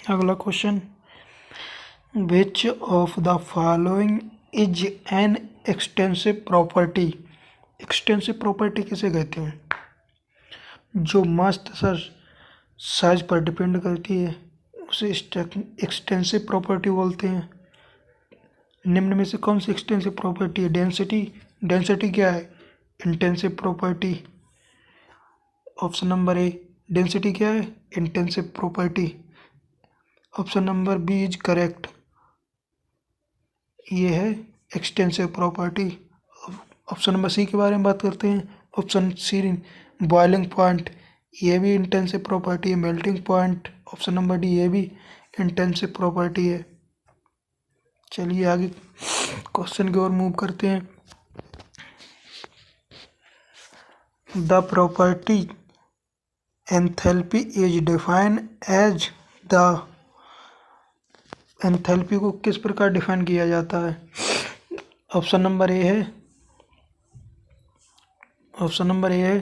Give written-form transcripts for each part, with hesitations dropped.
अगला question, which of the following is an extensive property. Extensive property किसे कहते हैं? जो मास तथा साइज पर डिपेंड करती है उसे एक्सटेंसिव प्रॉपर्टी बोलते हैं। निम्न में से कौन सी एक्सटेंसिव प्रॉपर्टी है? डेंसिटी। डेंसिटी क्या है? Intensive property. Option number A. Density क्या है? Intensive property. Option number B is correct. ये है extensive property. Option number C के बारे में बात करते हैं। ऑप्शन सी बॉइलिंग पॉइंट, ये भी इंटेंसिव प्रॉपर्टी है। Melting point, option number D, ये भी इंटेंसिव प्रॉपर्टी है। चलिए आगे क्वेश्चन की ओर मूव करते हैं। The property enthalpy is defined as the. Enthalpy को किस प्रकार डिफाइन किया जाता है? ऑप्शन नंबर ए है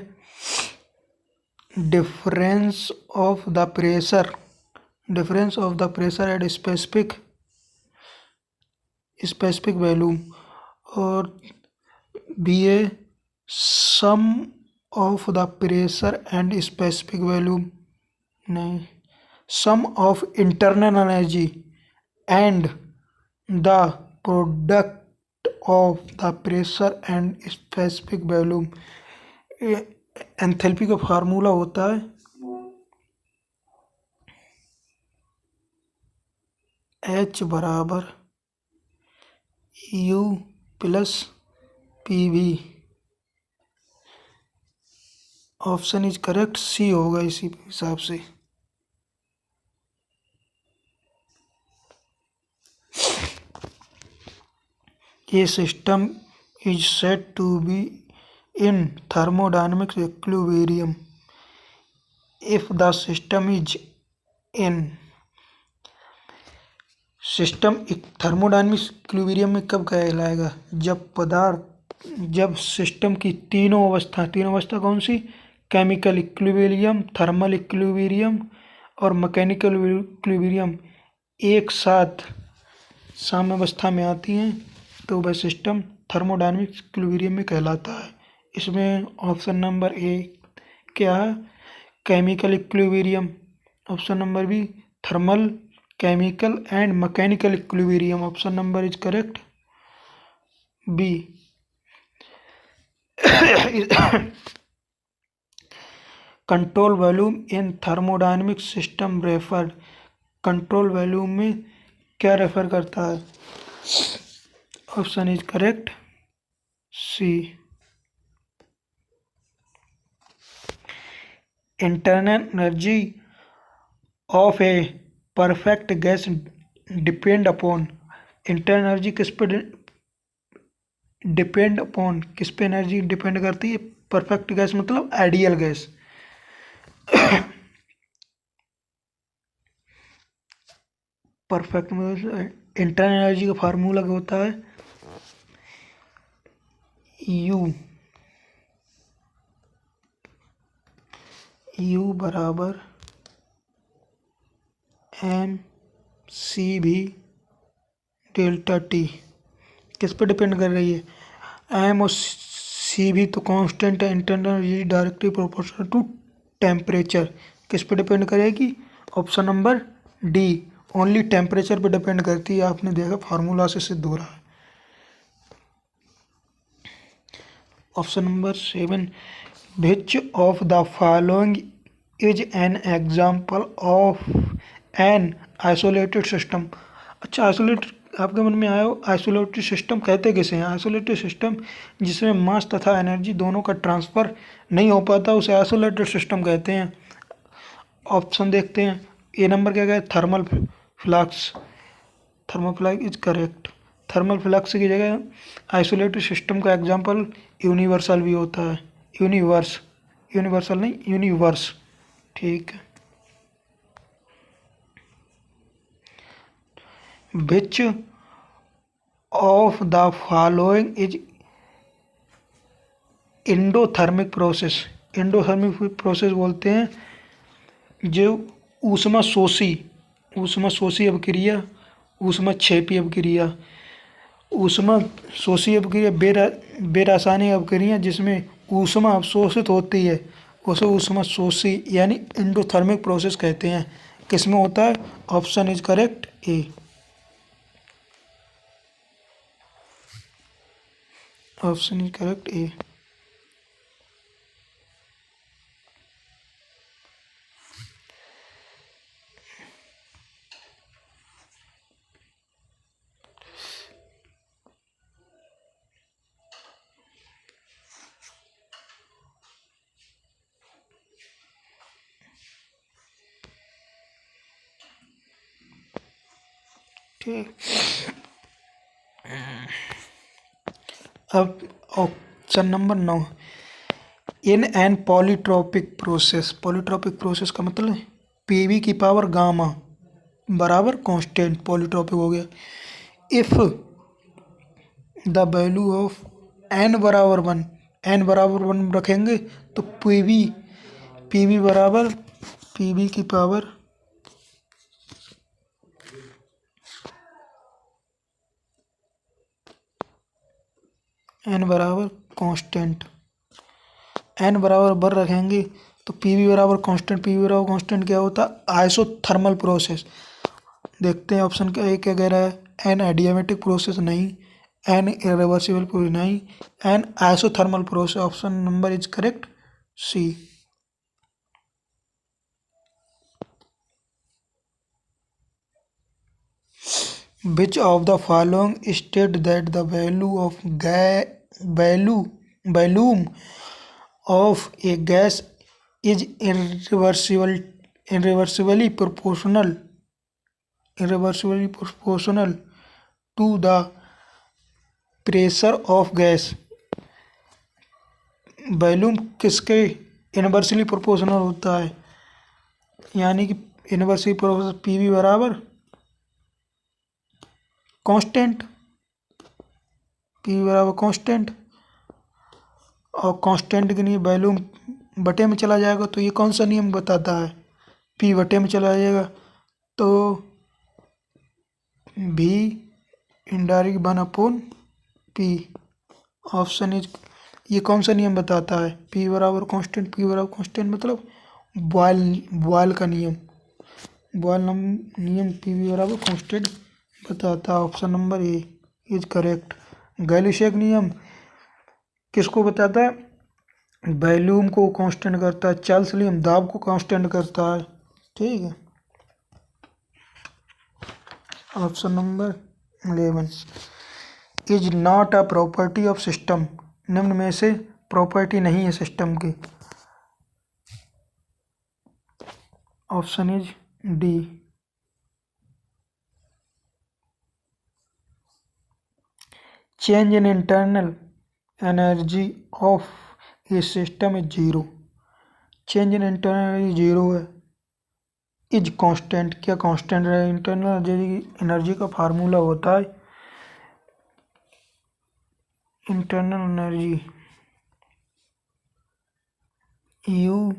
difference of the pressure. Difference of the pressure at specific value. और B A sum of the pressure and specific value. नहीं, sum of internal energy and the product of the pressure and specific value. Enthalpy का formula होता है H बराबर U plus PV। Option is correct, C होगा इसी हिसाब से। ये system is said to be in thermodynamics equilibrium if the system is in. System thermodynamics equilibrium में कब कहलाएगा? जब सिस्टम की तीनों अवस्था कौन सी? केमिकल इक्विलिब्रियम, थर्मल इक्विलिब्रियम और मैकेनिकल इक्विलिब्रियम एक साथ साम्यावस्था में आती हैं तो वह सिस्टम थर्मोडायनेमिक्स इक्विलिब्रियम में कहलाता है। इसमें ऑप्शन नंबर ए क्या है? Chemical equilibrium. Option number B thermal, chemical and mechanical equilibrium. Option number is correct, B. Control volume in thermodynamic system refer. Control volume में क्या रेफर करता है? Option is correct, C. Internal energy of a perfect gas depend upon. Internal energy किस पे depend upon? किस पे energy depend करती है? परफेक्ट गैस मतलब आइडियल गैस। परफेक्ट मतलब इंटरनल एनर्जी का फार्मूला क्या होता है? यू बराबर mCV डेल्टा टी। किस पर डिपेंड कर रही है? एम और CV तो कांस्टेंट है। Internal energy directly proportional to temperature. किस पर डिपेंड करेगी? Option number D, only temperature पर डिपेंड करती है। आपने देखा फार्मूला से सिद्ध हो रहा है। Option number 7, which of the following is an example of an isolated system. अच्छा, आइसोलेटेड आपके मन में आया हो, आइसोलेटेड सिस्टम कहते किसे हैं? आइसोलेटेड सिस्टम जिसमें मास तथा एनर्जी दोनों का ट्रांसफर नहीं हो पाता उसे आइसोलेटेड सिस्टम कहते हैं। ऑप्शन देखते हैं। ए नंबर क्या है? Thermal flux. Thermal flux is correct. Thermal flux की जगह आइसोलेटेड सिस्टम का एग्जांपल यूनिवर्सल भी होता है। यूनिवर्सल नहीं, यूनिवर्स। ठीक है। विच of the following is endothermic process. Endothermic process बोलते हैं जो ऊष्मा शोषी ऊष्मा शोषी अपक्रिया, ऊष्मा क्षेपी अपक्रिया। ऊष्मा शोषी अपक्रिया बेरासायनिक अपक्रिया जिसमें ऊष्मा अवशोषित होती है उसे ऊष्मा शोषी यानी एंडोथर्मिक प्रोसेस कहते हैं। किसमें होता है? Option is correct A. Option is correct A. ठीक। अब option number 9, in an polytropic process. Polytropic process का मतलब पीवी की पावर गामा बराबर कांस्टेंट पॉलीट्रॉपिक हो गया। If the value of N बराबर 1, एन बराबर 1 रखेंगे तो पीवी पीवी बराबर पीवी की पावर एन बराबर कांस्टेंट, एन बराबर बर रखेंगे तो पीवी बराबर कांस्टेंट, पीवी बराबर कांस्टेंट क्या होता है? Isothermal process. देखते हैं ऑप्शन का ए क्या कह रहा है। एन एडियामेटिक प्रोसेस नहीं, एन इरिवर्सिबल प्रोसेस नहीं, an isothermal process. Option number is correct C. Which of the following state that the value of volume of a gas is irreversibly proportional to the pressure of gas? Volume किसके inversely proportional होता है? यानी कि inversely proportional PV बराबर constant, P बराबर constant, और constant के लिए वॉल्यूम बटे में चला जाएगा तो ये कौन सा नियम बताता है? पी बटे में चला जाएगा तो भी इनडायरेक्ट 1/पी। ऑप्शन इज, ये कौन सा नियम बताता है? पी बराबर कांस्टेंट, पी बराबर कांस्टेंट मतलब बॉयल का नियम, बॉयल नियम पी बराबर कांस्टेंट बताता है। Option number A is correct. Gay Lussac नियम किसको बताता है? वॉल्यूम को कांस्टेंट करता है। चार्ल्स नियम दाब को कांस्टेंट करता है। ठीक है। Option number 11 is not a property of system. निम्न में से प्रॉपर्टी नहीं है सिस्टम की। Option is D. Change in internal energy of a system is zero. Change in internal energy zero है। इज कांस्टेंट, क्या कांस्टेंट है? इंटरनल एनर्जी का फार्मूला होता है इंटरनल एनर्जी यू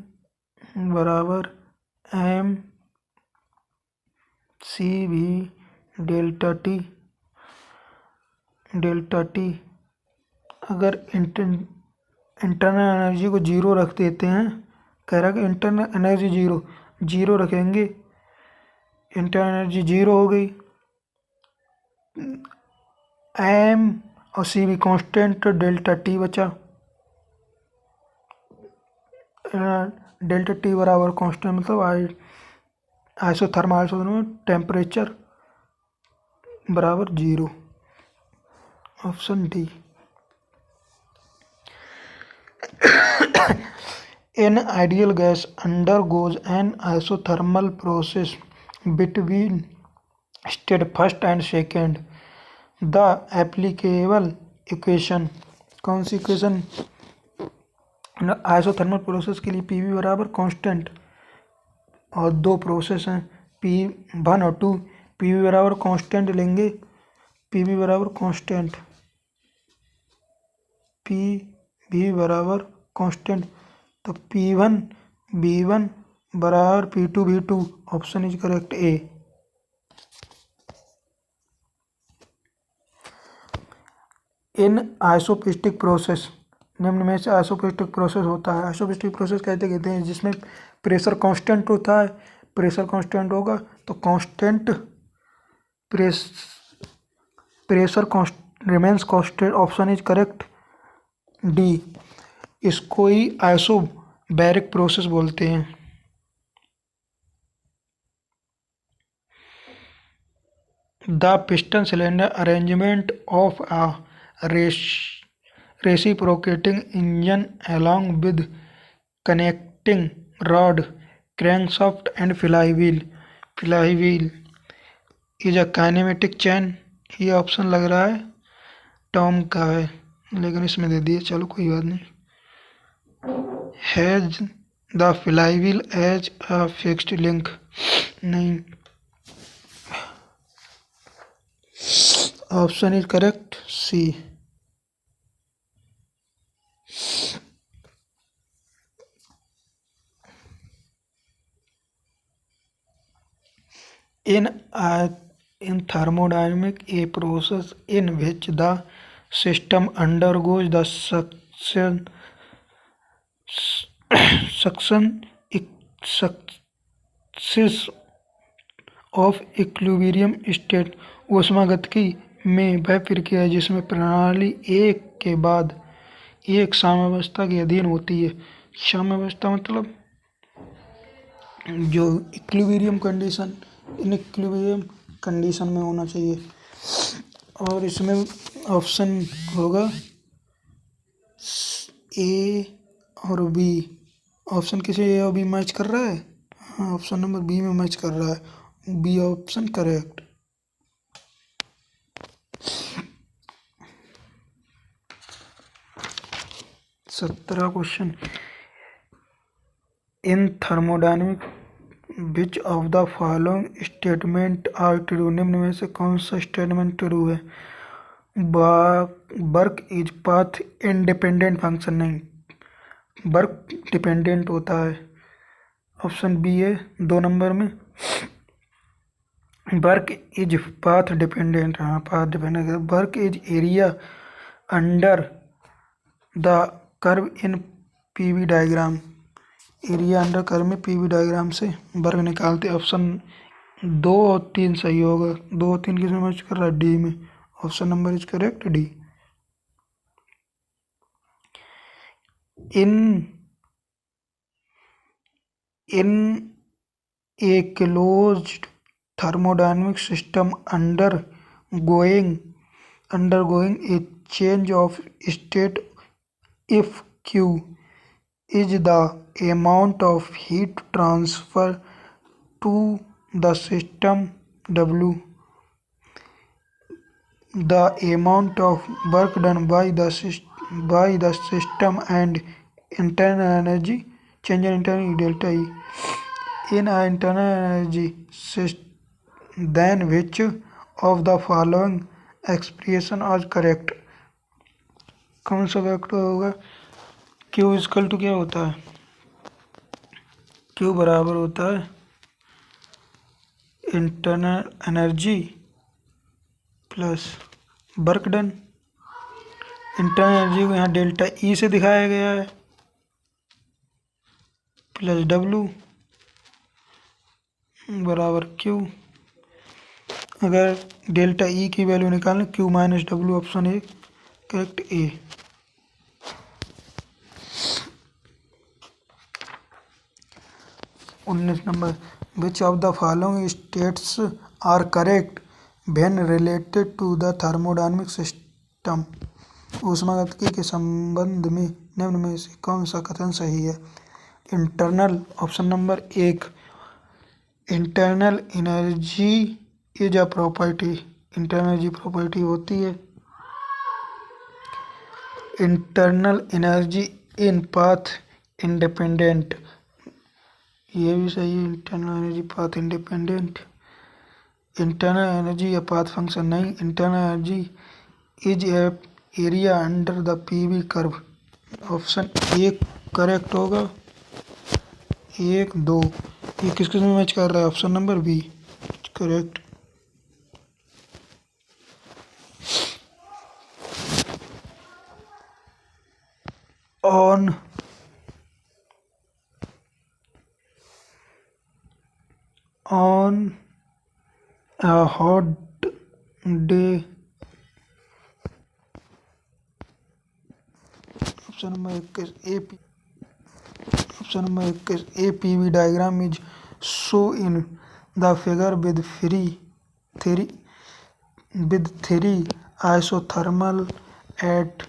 बराबर M C V delta T. अगर internal energy को zero रख देते हैं, कह रहा कि इंटरनल एनर्जी जीरो रखेंगे, इंटरनल एनर्जी जीरो हो गई। एम और सी भी कांस्टेंट, डेल्टा टी बचा। डेल्टा टी बराबर कांस्टेंट मतलब आइसोथर्मल टेम्परेचर बराबर zero. Option D. An ideal gas undergoes an isothermal process between state first and second. The applicable equation, कौन सी इक्वेशन? आइसोथर्मल प्रोसेस के लिए पीवी बराबर कांस्टेंट, और दो प्रोसेस हैं P1 और 2। पीवी बराबर कांस्टेंट लेंगे, पीवी बराबर कांस्टेंट, पी बराबर कांस्टेंट तो P1 V1 बराबर P2 V2। Option is correct A. In isopiestic process, निम्न में से आइसोप्स्टिक प्रोसेस होता है। आइसोप्स्टिक प्रोसेस कहते हैं जिसमें प्रेशर कांस्टेंट होता है। प्रेशर कांस्टेंट होगा तो constant pressure remains constant, option is correct D. इसको ही आइसोबैरिक प्रोसेस बोलते हैं। The piston cylinder arrangement of a reciprocating engine along with connecting rod, crankshaft and flywheel is a kinematic chain। ये option लग रहा है Tom का है, लेकिन इसमें दे दिए, चलो कोई बात नहीं। Has the flywheel as a fixed link, नहीं। Option is correct C. In thermodynamic, a process in which the system undergoes the success of equilibrium state, ऊष्मागतिकी में वह प्रक्रिया है जिसमें प्रणाली एक के बाद एक साम्यावस्था के अधीन होती है। साम्यावस्था मतलब जो equilibrium condition, in equilibrium condition में होना चाहिए। और इसमें ऑप्शन होगा ए और बी। ऑप्शन किसी ए और बी मैच कर रहा है? हाँ, ऑप्शन नंबर बी में मैच कर रहा है। B option correct. सत्रह question. In thermodynamic which of the following statement are true, निम्न में से कौन सा स्टेटमेंट ट्रू है? Work is path independent function, नहीं, वर्क डिपेंडेंट होता है। ऑप्शन बी है 2 नंबर में, वर्क इज पाथ डिपेंडेंट। हाँ, path dependent. Work is area under the curve in PV diagram, area under curve में पीवी डायग्राम से वर्ग निकालते। ऑप्शन 2 और 3 सही होगा। 2 और 3 किसमें मैच कर रहा है? डी में। Option number is correct D. In a closed thermodynamic system undergoing a change of state, if Q is the amount of heat transfer to the system, W the amount of work done by the system, and internal energy change in internal delta E. In an internal energy system, then which of the following expression is correct? कौन सा correct होगा? Q equal to क्या होता है? Q बराबर होता है internal energy plus work done. Internal energy को यहाँ डेल्टा ई से दिखाया गया है प्लस W बराबर Q। अगर डेल्टा ई की वैल्यू निकालें, Q minus W, option A correct A. उन्नीस number, which of the following states are correct when related to the thermodynamic system, ऊष्मागतिकी के संबंध में निम्न में से कौन सा कथन सही है? Internal, option number 1, internal energy is a property, internal energy property होती है। Internal energy in path independent, ये भी सही है। Internal energy path independent. Internal energy या पाथ फंक्शन नहीं। Internal energy is area under the PV curve, option 1 correct होगा। 1 2 ये किस किस में मैच कर रहा है? Option number B correct. on a hot day. Option number 21 A PV diagram is show in the figure with three isothermal at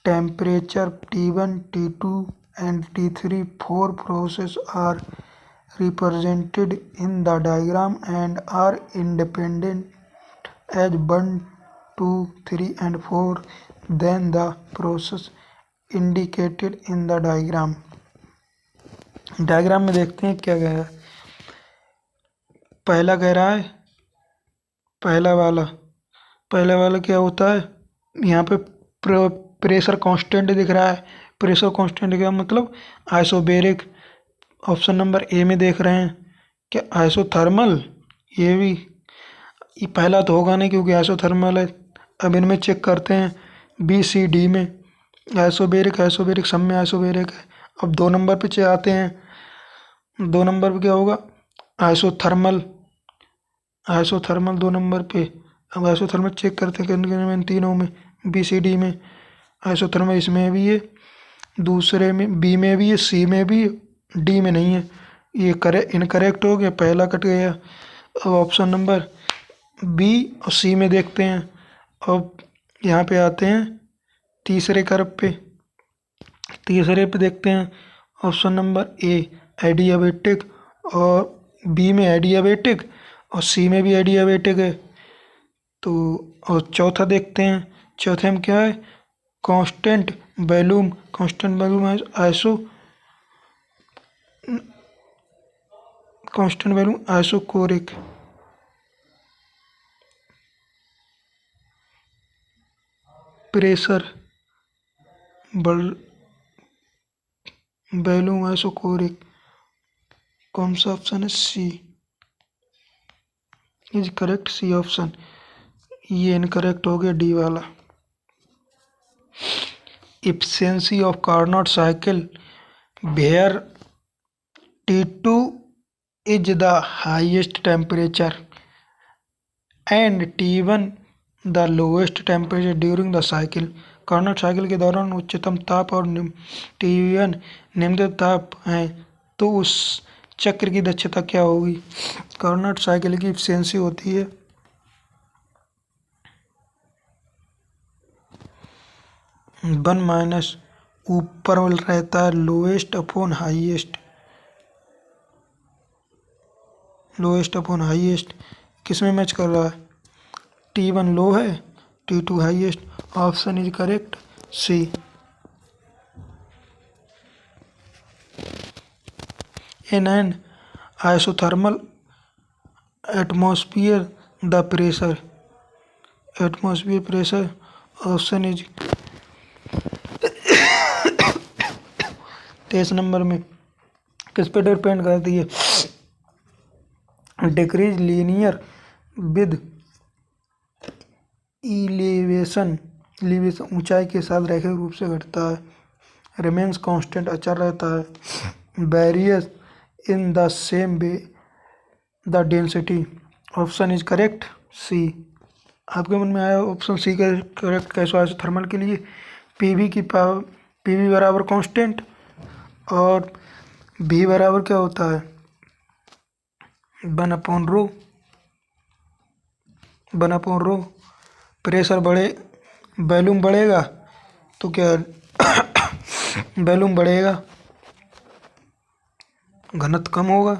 temperature T1, T2 and T3. Four processes are represented in the diagram and are independent as 1, 2, 3 and 4 than the process indicated in the diagram. Diagram में देखते हैं क्या कह रहा है। पहला कह रहा है, पहला वाला क्या होता है, यहाँ पे प्रेशर कांस्टेंट दिख रहा है। प्रेशर कांस्टेंट का मतलब आइसोबेरिक। ऑप्शन नंबर ए में देख रहे हैं क्या आइसोथर्मल, ये पहला तो होगा नहीं क्योंकि आइसोथर्मल है। अब इनमें चेक करते हैं बी सी डी में आइसोबेरिक सब में आइसोबेरिक है। अब 2 नंबर पे आते हैं, 2 नंबर पे क्या होगा आइसोथर्मल 2 नंबर पे। अब आइसोथर्मल चेक करते हैं किन इन तीनों में, बी सी डी में आइसोथर्मल इसमें भी है, दूसरे में बी में भी है, सी में भी है, डी में नहीं है। ये इनकरेक्ट हो गया, पहला कट गया। अब ऑप्शन नंबर बी और सी में देखते हैं। अब यहाँ पे आते हैं तीसरे पे देखते हैं ऑप्शन नंबर ए एडियाबेटिक और बी में एडियाबेटिक और सी में भी एडियाबेटिक है। तो और चौथा देखते हैं, चौथे में क्या है constant volume isochoric. Pressure volume isochoric. कौन सा ऑप्शन है सी इज करेक्ट, सी ऑप्शन। ये इनकरेक्ट हो गया डी वाला। Efficiency of Carnot cycle where T2 is the highest temperature and T1 the lowest temperature during the cycle. Carnot cycle के दौरान उच्चतम ताप और T1 निम्नतम ताप है, तो उस चक्र की दक्षता क्या होगी। कार्नोट साइकिल की एफिशिएंसी होती है 1 माइनस ऊपर रहता है लोएस्ट अपॉन हाईएस्ट। किस में मैच कर रहा है, T1 लो है, T2 highest. Option is correct C. In an isothermal atmosphere the pressure option is 23 number में किस पे डिपेंड करती है, डिक्रीज लीनियर विद इलेवेशन ऊंचाई के साथ रैखिक रूप से घटता है। रिमेन्स कांस्टेंट अचर रहता है। Varies in the same way the density. Option is correct C. आपके मन में आया ऑप्शन सी का करेक्ट कैसे आया थर्मल के लिए, पीवी बराबर कांस्टेंट और भी बराबर क्या होता है 1/रो। प्रेशर वॉल्यूम बढ़ेगा तो क्या वॉल्यूम बढ़ेगा, घनत्व कम होगा,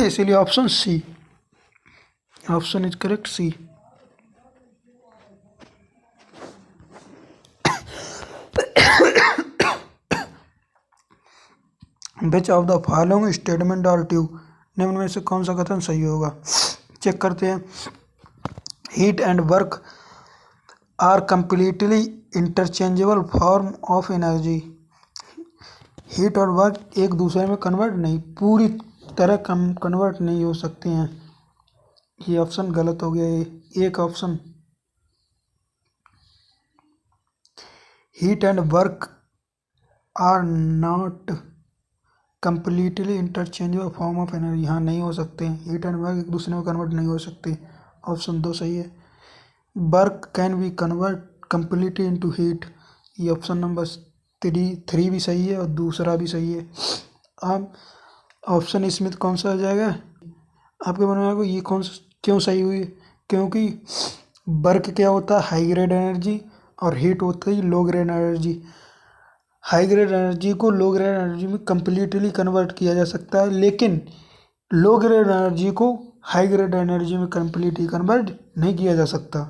इसीलिए option is correct C. Which of the following statement are true, निम्न में से कौन सा कथन सही होगा। चेक करते हैं। Heat and work are completely interchangeable form of energy. Heat और वर्क एक दूसरे में पूरी तरह कन्वर्ट नहीं हो सकते हैं। ये ऑप्शन गलत हो गया। एक option heat and work are not completely interchangeable form of energy. हाँ, नहीं हो सकते, हीट एंड वर्क एक दूसरे में कन्वर्ट नहीं हो सकते। ऑप्शन 2 सही है। Work can be convert completely into heat, ये ऑप्शन नंबर 3 भी सही है और दूसरा भी सही है। अब ऑप्शन इसमें कौन सा आ जाएगा आपके मन में आएगा, ये कौन सा क्यों सही हुई? क्योंकि वर्क क्या होता है? हाई ग्रेड एनर्जी, और हीट होती है low grade energy. High grade energy को लो ग्रेड एनर्जी में कंप्लीटली कन्वर्ट किया जा सकता है, लेकिन लो ग्रेड एनर्जी को हाई ग्रेड एनर्जी में कंप्लीटली कन्वर्ट नहीं किया जा सकता।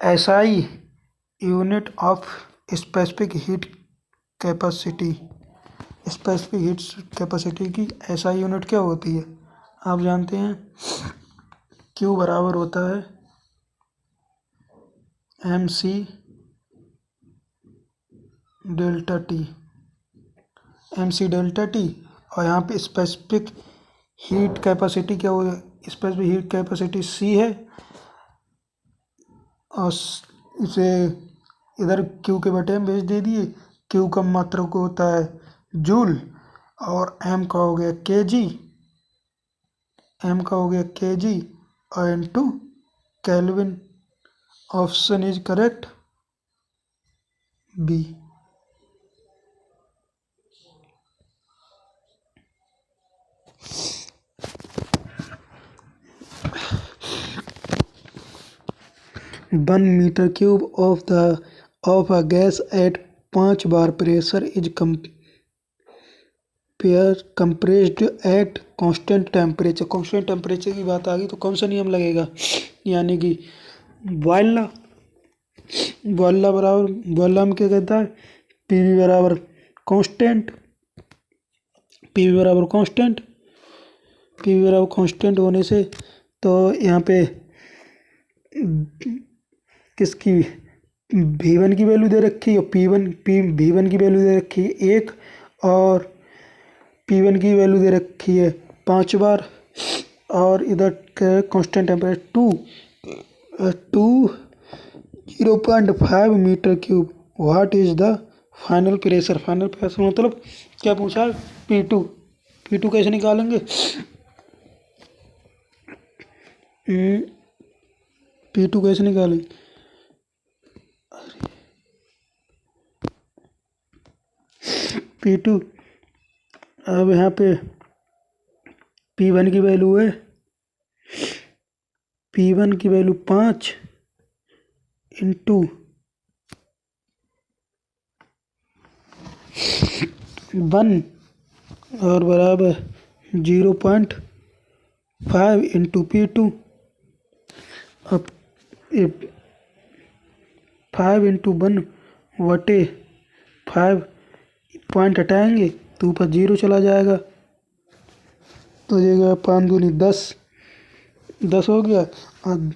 SI unit of specific heat capacity. Specific heat capacity की एसआई यूनिट क्या होती है? आप जानते हैं, क्यू बराबर होता है MC delta T, MC delta T. और यहाँ पे स्पेसिफिक हीट कैपेसिटी क्या हो? स्पेसिफिक हीट कैपेसिटी C है, और इसे इधर Q के बटे में भेज दे दिए। Q का मात्रक को होता है जूल, और M का हो गया kg, M का हो गया kg और into kelvin. Option is correct B. One metre cube of a gas at 5 bar pressure is compressed at constant temperature. Constant temperature की बात आ गई तो कौन सा नियम लगेगा? यानी कि बॉयल बॉयला में क्या कहता है? पीवी बराबर कांस्टेंट, पीवी बराबर कांस्टेंट, पीवी बराबर कांस्टेंट होने से तो यहाँ पे किसकी V1 की वैल्यू दे रखी है और V1 की वैल्यू दे रखी है 1, और P1 की वैल्यू दे रखी है 5 बार, और इधर constant temperature 0.5 metre cube. What is the final pressure? Final pressure मतलब क्या पूछा? P2। P2 कैसे निकालेंगे? P2 कैसे निकालेंगे? P2 अब यहाँ पे P1 की वैल्यू है, P1 की वैल्यू 5 इंटू 1 और बराबर 0.5 इंटू P2। अब 5 इंटू 1 बटे 5 पॉइंट हटाएंगे तो ऊपर 0 चला जाएगा, तो जाएगा 5 दूनी 10, 10 हो गया, और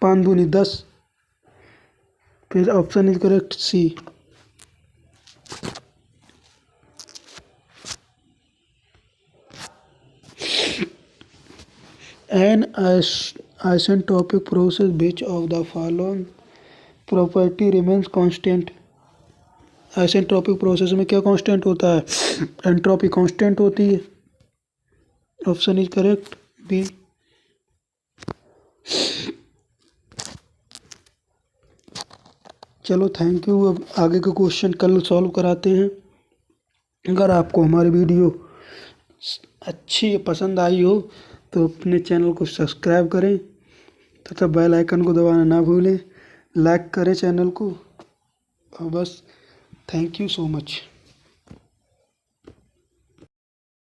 5 दूनी 10। फिर option is correct C। An isentropic process which of the following property remains constant। Isentropic process में क्या कांस्टेंट होता है? एंट्रोपी कांस्टेंट होती है। Option is correct B. चलो थैंक यू। अब आगे के क्वेश्चन कल सॉल्व कराते हैं। अगर आपको हमारी वीडियो अच्छी पसंद आई हो तो अपने चैनल को सब्सक्राइब करें तथा बेल आइकन को दबाना ना भूलें। लाइक करें चैनल को, और बस थैंक यू सो मच।